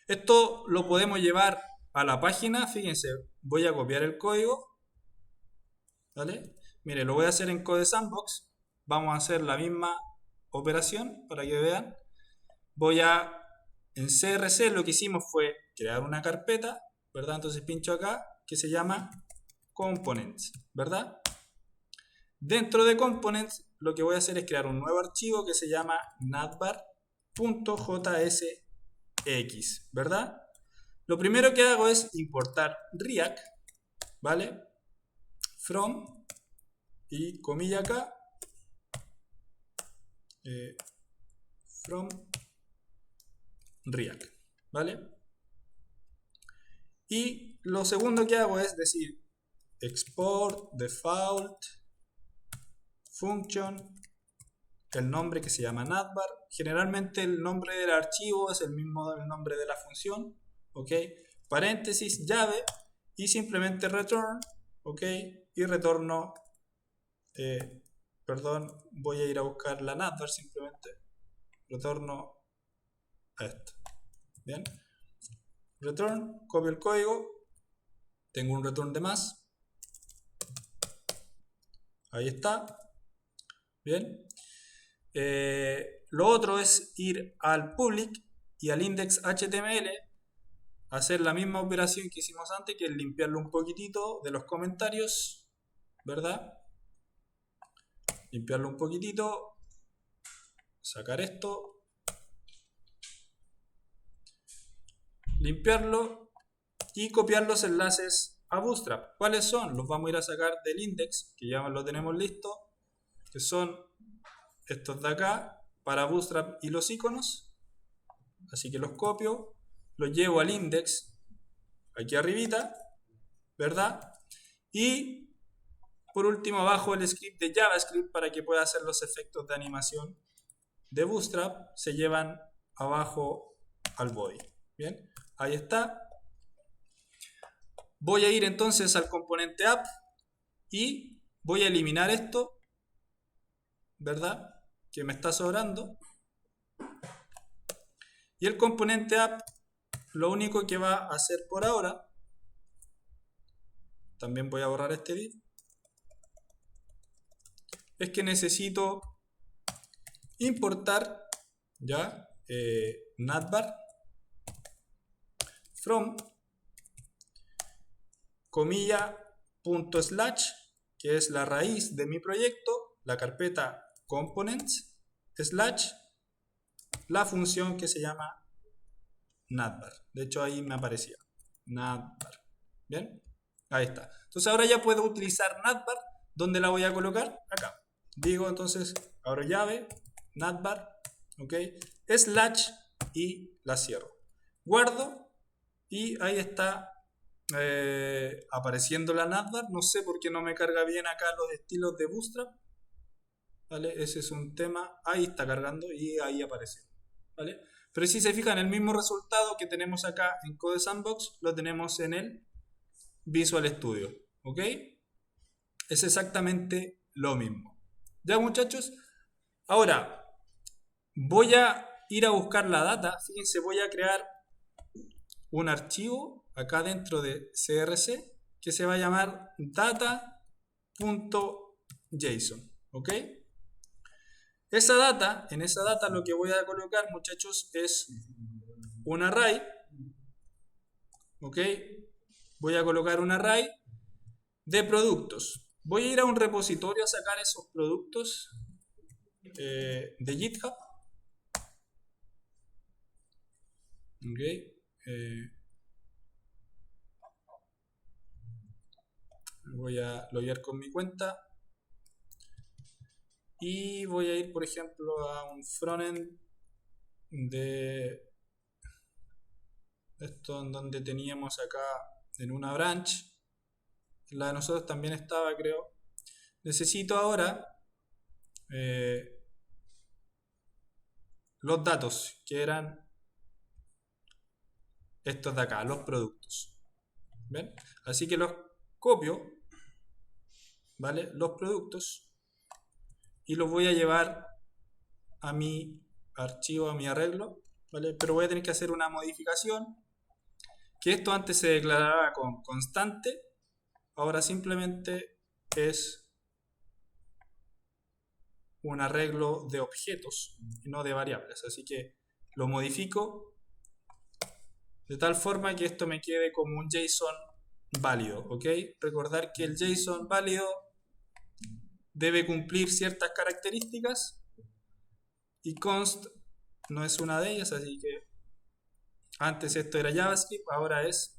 Esto lo podemos llevar a la página. Fíjense, voy a copiar el código. ¿Vale? Mire, lo voy a hacer en Code Sandbox. Vamos a hacer la misma operación para que vean. En CRC lo que hicimos fue crear una carpeta, ¿verdad? Entonces pincho acá, que se llama Components, ¿verdad? Dentro de Components lo que voy a hacer es crear un nuevo archivo que se llama navbar.jsx, ¿verdad? Lo primero que hago es importar React, ¿vale? From, y comilla acá, from React, ¿vale? Y lo segundo que hago es decir export default function, el nombre que se llama navbar. Generalmente el nombre del archivo es el mismo del nombre de la función, ¿ok? Paréntesis, llave, y simplemente return, ¿ok? Y retorno, perdón, voy a ir a buscar la navbar, simplemente retorno a esto. Bien, return, copio el código, tengo un return de más, ahí está. Bien, lo otro es ir al public y al index HTML, hacer la misma operación que hicimos antes, que es limpiarlo un poquitito de los comentarios, ¿verdad? Limpiarlo un poquitito, sacar esto, limpiarlo y copiar los enlaces a Bootstrap. ¿Cuáles son? Los vamos a ir a sacar del index, que ya lo tenemos listo, que son estos de acá, para Bootstrap y los iconos. Así que los copio, los llevo al index, aquí arribita, ¿verdad? Y por último abajo el script de JavaScript para que pueda hacer los efectos de animación de Bootstrap, se llevan abajo al body. Bien, ahí está. Voy a ir entonces al componente app y voy a eliminar esto, ¿verdad? Que me está sobrando. Y el componente app, lo único que va a hacer por ahora, también voy a borrar este div, es que necesito importar ya navbar from comilla punto slash, que es la raíz de mi proyecto, la carpeta components, slash la función que se llama navbar. De hecho ahí me aparecía navbar. Bien, ahí está. Entonces ahora ya puedo utilizar navbar. ¿Dónde la voy a colocar? Acá. Digo entonces, abro llave, navbar, ok, slash y la cierro. guardo y ahí está apareciendo la navbar. No sé por qué no me carga bien acá los estilos de Bootstrap, ¿vale? Ese es un tema. Ahí está cargando y ahí aparece, ¿vale? Pero si se fijan, el mismo resultado que tenemos acá en Code Sandbox lo tenemos en el Visual Studio, ¿ok? Es exactamente lo mismo. ¿Ya, muchachos? Ahora, voy a ir a buscar la data. Fíjense, voy a crear un archivo acá dentro de CRC que se va a llamar data.json, ¿ok? En esa data lo que voy a colocar, muchachos, es un array, ¿ok? Voy a colocar un array de productos. Voy a ir a un repositorio a sacar esos productos de GitHub. Ok. Voy a loguear con mi cuenta. Y voy a ir, por ejemplo, a un frontend de esto en donde teníamos acá en una branch. La de nosotros también estaba, creo. Necesito ahora los datos, que eran estos de acá, los productos. ¿Ven? Así que los copio, ¿vale? Los productos, y los voy a llevar a mi archivo, a mi arreglo, ¿vale? Pero voy a tener que hacer una modificación, que esto antes se declaraba con constante, ahora simplemente es un arreglo de objetos y no de variables. Así que lo modifico de tal forma que esto me quede como un JSON válido, ¿ok? Recordar que el JSON válido debe cumplir ciertas características y const no es una de ellas, así que antes esto era JavaScript, ahora es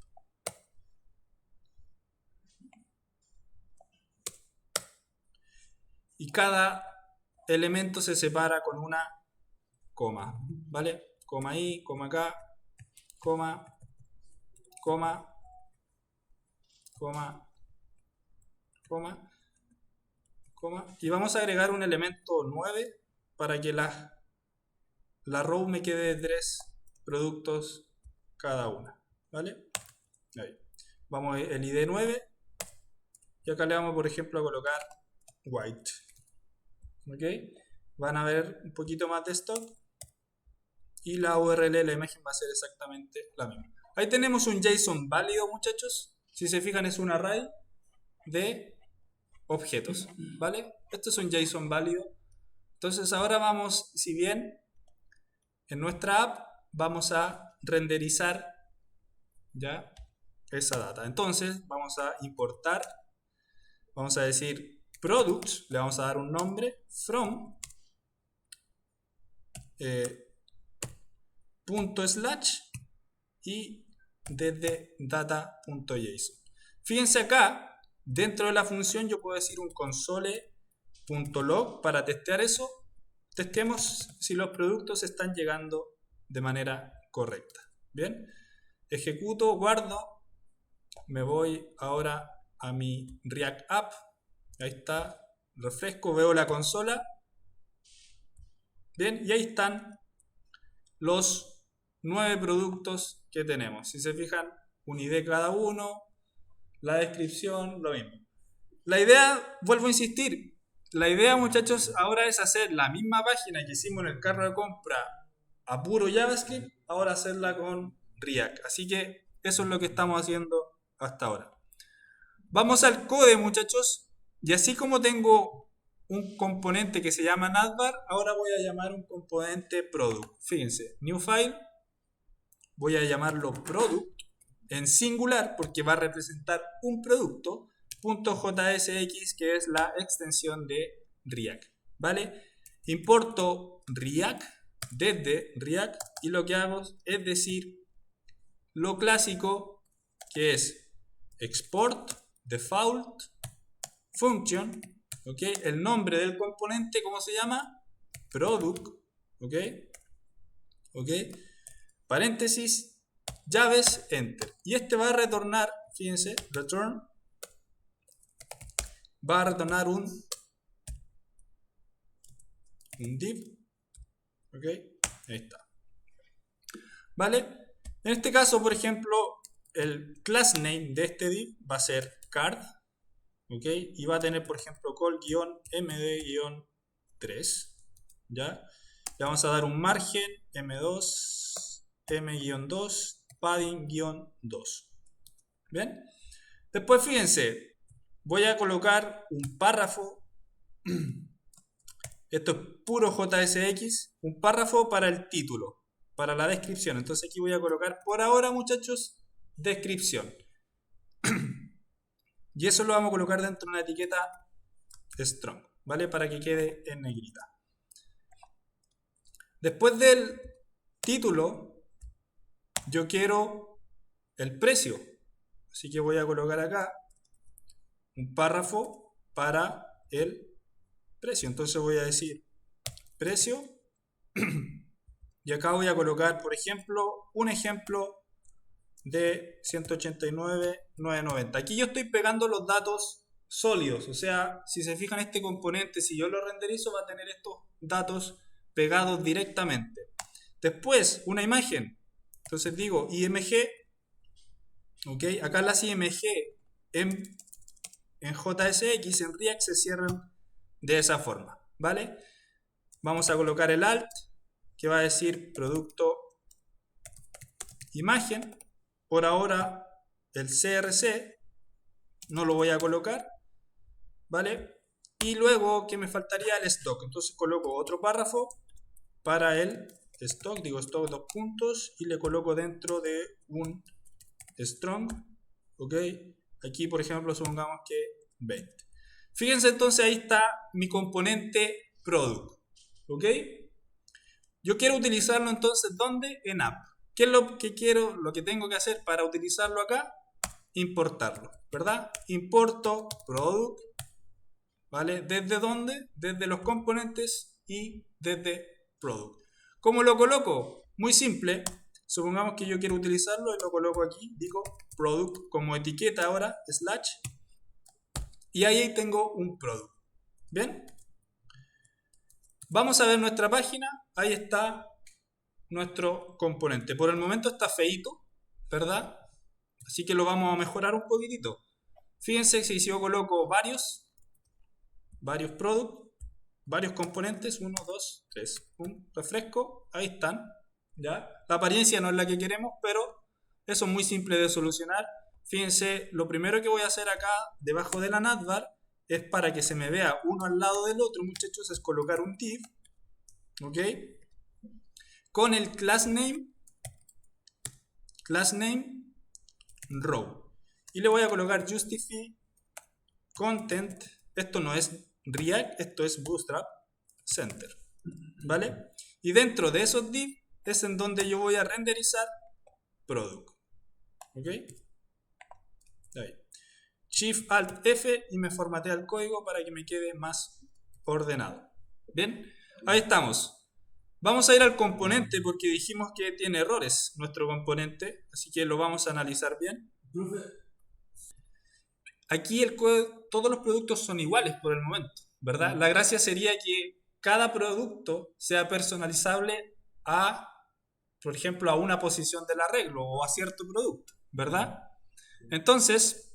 y cada elemento se separa con una coma, ¿vale? Coma ahí, coma acá, coma, coma, coma, coma, coma, y vamos a agregar un elemento 9 para que la row me quede de 3 productos cada una, ¿vale? Ahí. Vamos el ID 9 y acá le vamos, por ejemplo, a colocar white, ¿ok? Van a ver un poquito más de stock y la URL de la imagen va a ser exactamente la misma. Ahí tenemos un JSON válido, muchachos. Si se fijan, es un array de objetos, ¿vale? Esto es un JSON válido. Entonces ahora vamos, si bien en nuestra app vamos a renderizar ya esa data. Entonces vamos a importar, vamos a decir products, le vamos a dar un nombre, from punto slash y desde data.json. Fíjense acá, dentro de la función yo puedo decir un console.log para testear eso. Testemos si los productos están llegando de manera correcta. Bien, ejecuto, guardo, me voy ahora a mi React App. Ahí está, refresco, veo la consola. Bien, y ahí están los 9 productos que tenemos. Si se fijan, un ID cada uno, la descripción, lo mismo. La idea, vuelvo a insistir, la idea, muchachos, ahora es hacer la misma página que hicimos en el carro de compra a puro JavaScript, ahora hacerla con React. Así que eso es lo que estamos haciendo hasta ahora. Vamos al code, muchachos, y así como tengo un componente que se llama navbar, ahora voy a llamar un componente product. Fíjense, new file, voy a llamarlo product en singular porque va a representar un producto, .jsx, que es la extensión de React, ¿vale? Importo React desde React y lo que hago es decir lo clásico, que es export default function, ¿ok? El nombre del componente, ¿cómo se llama? Product, ¿ok? ¿Ok? Paréntesis, llaves, enter. Y este va a retornar, fíjense, return, va a retornar un div. Ok, ahí está. ¿Vale? En este caso, por ejemplo, el class name de este div va a ser card. Ok, y va a tener, por ejemplo, call-md-3. ¿Ya? Le vamos a dar un margen m2, m-2, padding-2. ¿Bien? Después, fíjense, voy a colocar un párrafo. Esto es puro JSX, un párrafo para el título, para la descripción. Entonces aquí voy a colocar por ahora, muchachos, descripción. Y eso lo vamos a colocar dentro de una etiqueta strong, ¿vale? Para que quede en negrita. Después del título, yo quiero el precio. Así que voy a colocar acá un párrafo para el precio. Entonces voy a decir precio. Y acá voy a colocar, por ejemplo, un ejemplo de 189.990. Aquí yo estoy pegando los datos sólidos. O sea, si se fijan este componente, si yo lo renderizo, va a tener estos datos pegados directamente. Después, una imagen. Entonces digo img. Ok, acá las img en JSX, en React, se cierran de esa forma. ¿Vale? Vamos a colocar el alt, que va a decir producto imagen. Por ahora el CRC no lo voy a colocar, ¿vale? Y luego, ¿qué me faltaría? El stock. Entonces coloco otro párrafo para el stock, digo stock 2 puntos, y le coloco dentro de un strong, ¿ok? Aquí, por ejemplo, supongamos que 20. Fíjense, entonces ahí está mi componente product, ¿ok? Yo quiero utilizarlo entonces, ¿dónde? En app. ¿Qué es lo que quiero, lo que tengo que hacer para utilizarlo acá? Importarlo, ¿verdad? Importo product, ¿vale? ¿Desde dónde? Desde los componentes y desde product. ¿Cómo lo coloco? Muy simple. Supongamos que yo quiero utilizarlo y lo coloco aquí. Digo product como etiqueta ahora, slash. Y ahí tengo un product. ¿Bien? Vamos a ver nuestra página. Ahí está nuestro componente. Por el momento está feito, ¿verdad? Así que lo vamos a mejorar un poquitito. Fíjense que si yo coloco varios products, varios componentes, 1, 2, 3, refresco, ahí están. ¿Ya? La apariencia no es la que queremos, pero eso es muy simple de solucionar. Fíjense, lo primero que voy a hacer acá, debajo de la navbar, es para que se me vea uno al lado del otro, muchachos, es colocar un div, ¿ok? Con el class name row. Y le voy a colocar justify content. Esto no es React, esto es Bootstrap Center. ¿Vale? Y dentro de esos div es en donde yo voy a renderizar product. ¿Ok? Ahí. Shift Alt F y me formatea el código para que me quede más ordenado. ¿Bien? Ahí estamos. Vamos a ir al componente porque dijimos que tiene errores nuestro componente, así que lo vamos a analizar bien. Aquí todos los productos son iguales por el momento, ¿verdad? La gracia sería que cada producto sea personalizable a, por ejemplo, a una posición del arreglo o a cierto producto, ¿verdad? Entonces,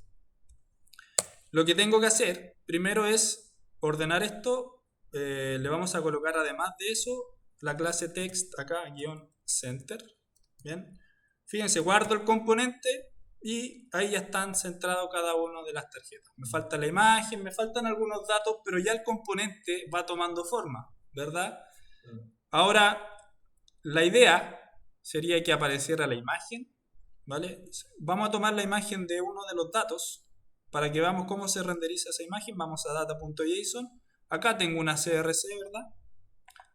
lo que tengo que hacer primero es ordenar esto. Le vamos a colocar además de eso la clase text acá, -center. Bien. Fíjense, guardo el componente y ahí ya están centrados cada uno de las tarjetas. Me falta la imagen, me faltan algunos datos, pero ya el componente va tomando forma, ¿verdad? Ahora, la idea sería que apareciera la imagen, ¿vale? Vamos a tomar la imagen de uno de los datos para que veamos cómo se renderiza esa imagen. Vamos a data.json. Acá tengo una CRC, ¿verdad?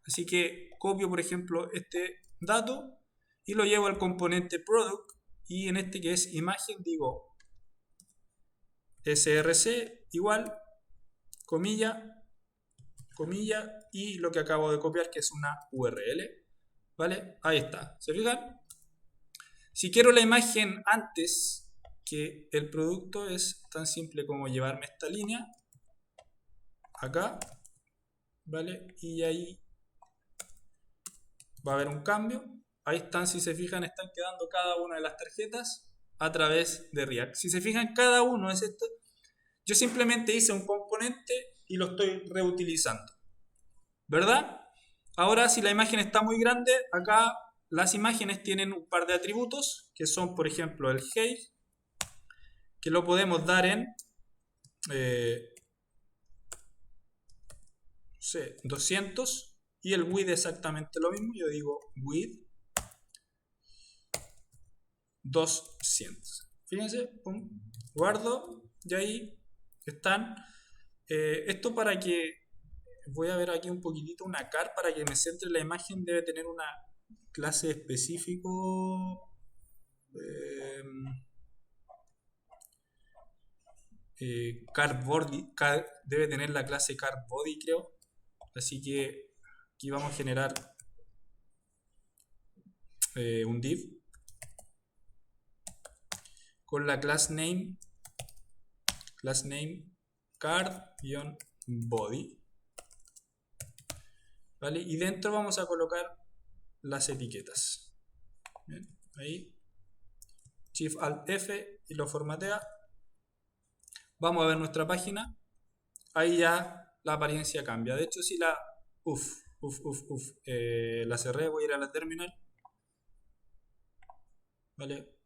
Así que copio, por ejemplo, este dato y lo llevo al componente product, y en este que es imagen digo src igual comilla, comilla, y lo que acabo de copiar, que es una URL, ¿vale? Ahí está, ¿se fijan? Si quiero la imagen antes que el producto, es tan simple como llevarme esta línea acá, ¿vale? Y ahí va a haber un cambio. Ahí están, si se fijan, están quedando cada una de las tarjetas a través de React. Si se fijan, cada uno es esto. Yo simplemente hice un componente y lo estoy reutilizando, ¿verdad? Ahora, si la imagen está muy grande, acá las imágenes tienen un par de atributos, que son, por ejemplo, el height, que lo podemos dar en 200, y el width exactamente lo mismo. Yo digo width 200. Fíjense, pum, guardo y ahí están. Esto para que, voy a ver aquí un poquitito una car para que me centre la imagen, debe tener una clase específico. Card body, debe tener la clase card body, creo. Así que aquí vamos a generar un div con la class name card-body, ¿vale? Y dentro vamos a colocar las etiquetas. Bien, ahí Shift Alt F y lo formatea. Vamos a ver nuestra página. Ahí ya la apariencia cambia. De hecho, si la la cerré, voy a ir a la terminal, ¿vale?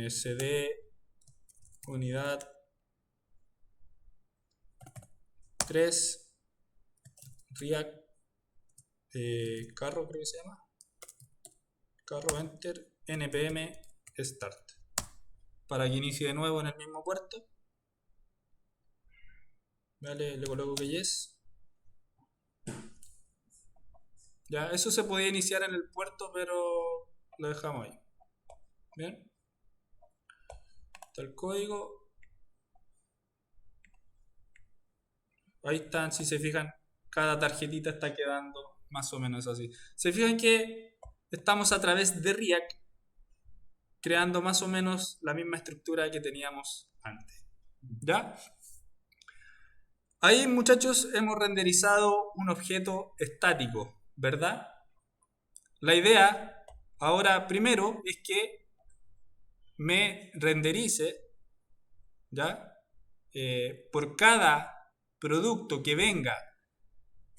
cd unidad 3 React carro, creo que se llama, carro enter npm start, para que inicie de nuevo en el mismo puerto, ¿vale? Le coloco que yes. Ya, eso se podía iniciar en el puerto, pero lo dejamos ahí. Bien, está el código. Ahí están, si se fijan, cada tarjetita está quedando más o menos así. Se fijan que estamos a través de React creando más o menos la misma estructura que teníamos antes. ¿Ya? Ahí, muchachos, hemos renderizado un objeto estático, ¿verdad? La idea ahora primero es que me renderice, ¿ya? Por cada producto que venga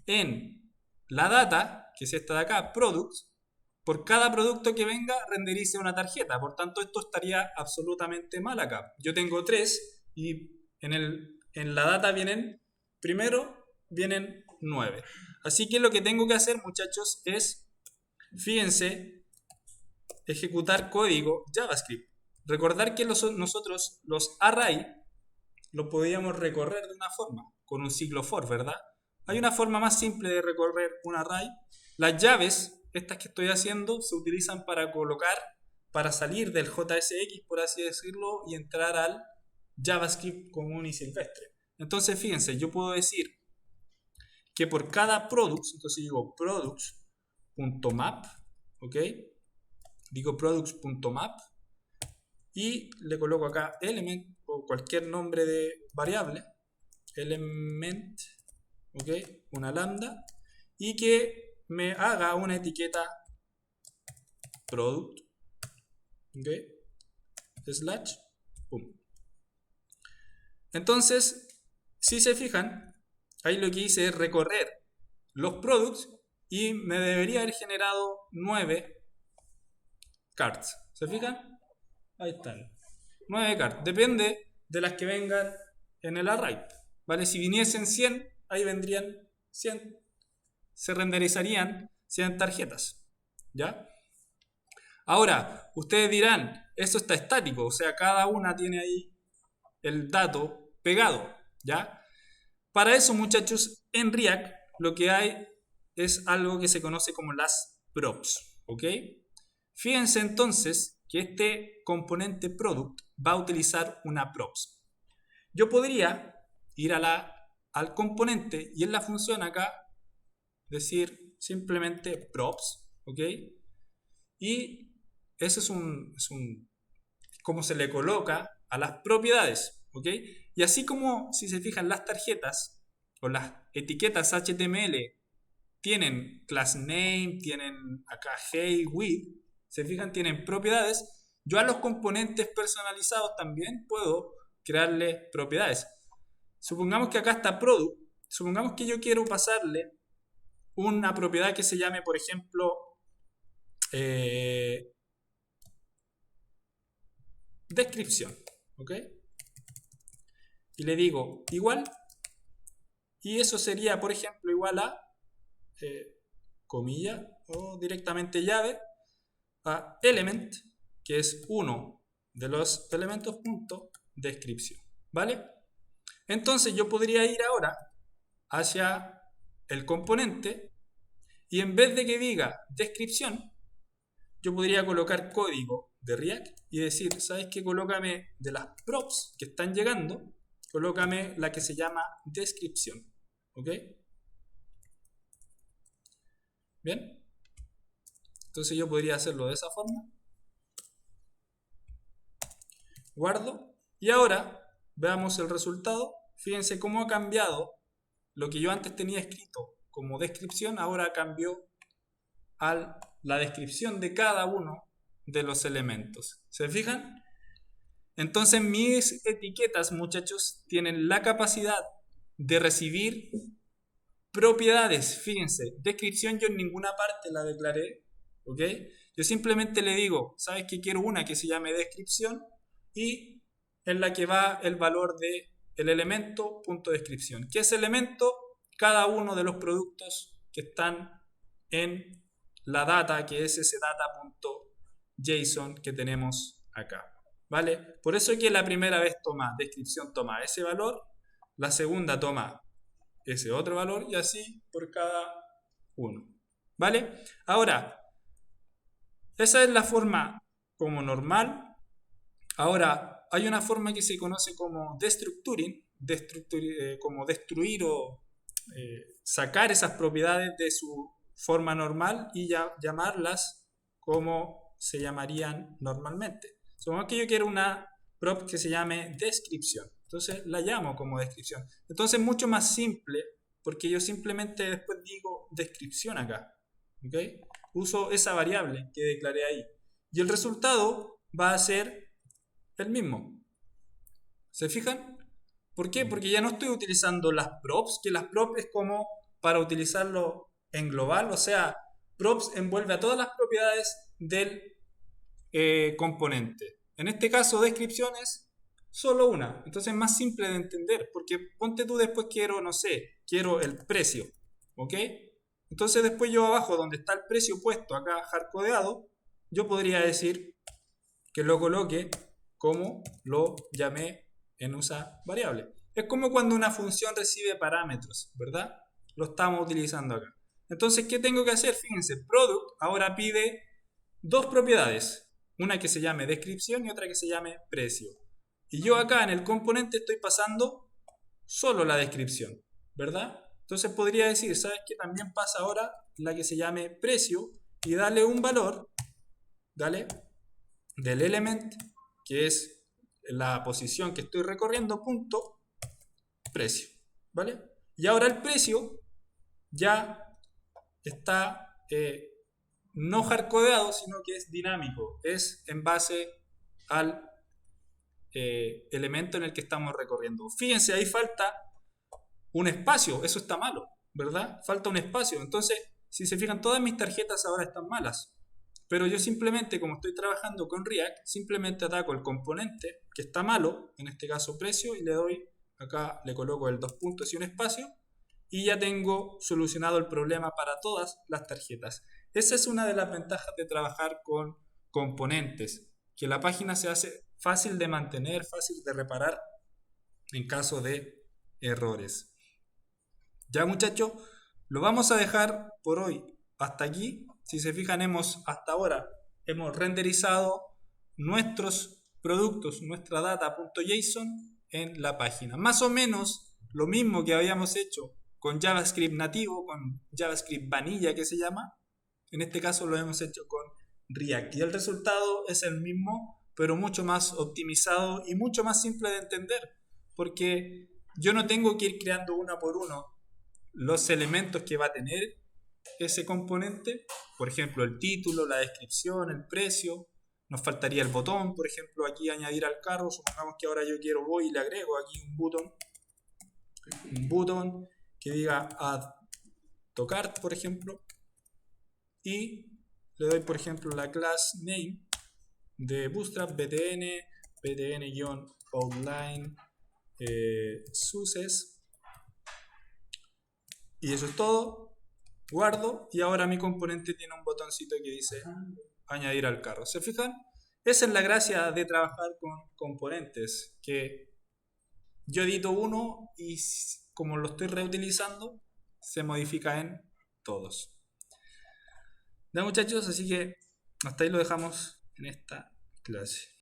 en la data, que es esta de acá, products, por cada producto que venga renderice una tarjeta. Por tanto, esto estaría absolutamente mal acá. Yo tengo 3 y en la data primero vienen 9. Así que lo que tengo que hacer, muchachos, es, fíjense, ejecutar código JavaScript. Recordar que nosotros los array lo podíamos recorrer de una forma, con un ciclo for, ¿verdad? Hay una forma más simple de recorrer un array. Las llaves, estas que estoy haciendo, se utilizan para colocar, para salir del JSX, por así decirlo, y entrar al JavaScript común y silvestre. Entonces, fíjense, yo puedo decir que por cada products, entonces digo products.map, ¿ok? Digo products.map y le coloco acá element o cualquier nombre de variable, element, ¿ok? Una lambda, y que me haga una etiqueta product, ¿ok? Slash, pum. Entonces, si se fijan, ahí lo que hice es recorrer los products y me debería haber generado 9 cards. ¿Se fijan? Ahí están. 9 cards. Depende de las que vengan en el array. ¿Vale? Si viniesen 100, ahí vendrían 100. Se renderizarían 100 tarjetas. ¿Ya? Ahora, ustedes dirán, eso está estático. O sea, cada una tiene ahí el dato pegado. ¿Ya? Para eso, muchachos, en React lo que hay es algo que se conoce como las props. ¿Ok? Fíjense entonces que este componente product va a utilizar una props. Yo podría ir al componente y en la función acá decir simplemente props, ¿ok? Y Eso cómo se le coloca a las propiedades, ¿ok? Y así como, si se fijan, las tarjetas o las etiquetas HTML tienen class name, tienen acá hey, we, se fijan, tienen propiedades, yo a los componentes personalizados también puedo crearle propiedades. Supongamos que acá está product, supongamos que yo quiero pasarle una propiedad que se llame, por ejemplo, descripción, ¿ok? Y le digo igual, y eso sería, por ejemplo, igual a comilla o directamente llave a element, que es uno de los elementos punto descripción, ¿vale? Entonces yo podría ir ahora hacia el componente y en vez de que diga descripción, yo podría colocar código de React y decir, ¿sabes qué? Colócame de las props que están llegando, colócame la que se llama descripción, ¿ok? Bien, entonces yo podría hacerlo de esa forma. Guardo y ahora veamos el resultado. Fíjense cómo ha cambiado lo que yo antes tenía escrito como descripción, ahora cambió a la descripción de cada uno de los elementos. ¿Se fijan? Entonces mis etiquetas, muchachos, tienen la capacidad de recibir propiedades. Fíjense, descripción yo en ninguna parte la declaré, ¿ok? Yo simplemente le digo, ¿sabes qué? Quiero una que se llame descripción y en la que va el valor de el elemento punto descripción. ¿Qué es elemento? Cada uno de los productos que están en la data, que es ese data.json que tenemos acá, ¿vale? Por eso es que la primera vez descripción toma ese valor, la segunda toma ese otro valor y así por cada uno, ¿vale? Ahora, esa es la forma como normal. Ahora, hay una forma que se conoce como destructuring, como destruir o sacar esas propiedades de su forma normal y llamarlas como se llamarían normalmente. Supongamos que yo quiero una prop que se llame descripción, entonces la llamo como descripción. Entonces es mucho más simple porque yo simplemente después digo descripción acá, ¿ok? Uso esa variable que declaré ahí y el resultado va a ser el mismo. ¿Se fijan? ¿Por qué? Porque ya no estoy utilizando las props, que las props es como para utilizarlo en global, o sea, props envuelve a todas las propiedades del componente. En este caso, descripción es solo una, entonces es más simple de entender, porque ponte tú después quiero, no sé, quiero el precio, ¿ok? Entonces después yo abajo donde está el precio puesto acá hardcodeado, yo podría decir que lo coloque como lo llamé en usa variable. Es como cuando una función recibe parámetros, ¿verdad? Lo estamos utilizando acá. Entonces, ¿qué tengo que hacer? Fíjense, product ahora pide dos propiedades. Una que se llame descripción y otra que se llame precio. Y yo acá en el componente estoy pasando solo la descripción, ¿verdad? Entonces podría decir, ¿sabes qué? También pasa ahora la que se llame precio y darle un valor, ¿dale? Del element, que es la posición que estoy recorriendo, punto, precio, ¿vale? Y ahora el precio ya está no hardcodeado, sino que es dinámico, es en base al elemento en el que estamos recorriendo. Fíjense, ahí falta un espacio, eso está malo, ¿verdad? Falta un espacio, entonces, si se fijan, todas mis tarjetas ahora están malas. Pero yo simplemente, como estoy trabajando con React, simplemente ataco el componente que está malo, en este caso precio, y le doy, acá le coloco el 2 puntos y un espacio, y ya tengo solucionado el problema para todas las tarjetas. Esa es una de las ventajas de trabajar con componentes, que la página se hace fácil de mantener, fácil de reparar en caso de errores. Ya, muchachos, lo vamos a dejar por hoy hasta aquí. Si se fijan, hasta ahora hemos renderizado nuestros productos, nuestra data.json en la página. Más o menos lo mismo que habíamos hecho con JavaScript nativo, con JavaScript vanilla que se llama. En este caso lo hemos hecho con React. Y el resultado es el mismo, pero mucho más optimizado y mucho más simple de entender. Porque yo no tengo que ir creando uno por uno los elementos que va a tener ese componente. Por ejemplo, el título, la descripción, el precio. Nos faltaría el botón, por ejemplo, aquí añadir al carro. Supongamos que ahora yo voy y le agrego aquí un botón que diga add to cart, por ejemplo. Y le doy, por ejemplo, la class name de Bootstrap btn-outline success. Y eso es todo. Guardo y ahora mi componente tiene un botoncito que dice añadir al carro. ¿Se fijan? Esa es la gracia de trabajar con componentes, que yo edito uno y como lo estoy reutilizando, se modifica en todos. Ya muchachos, así que hasta ahí lo dejamos en esta clase.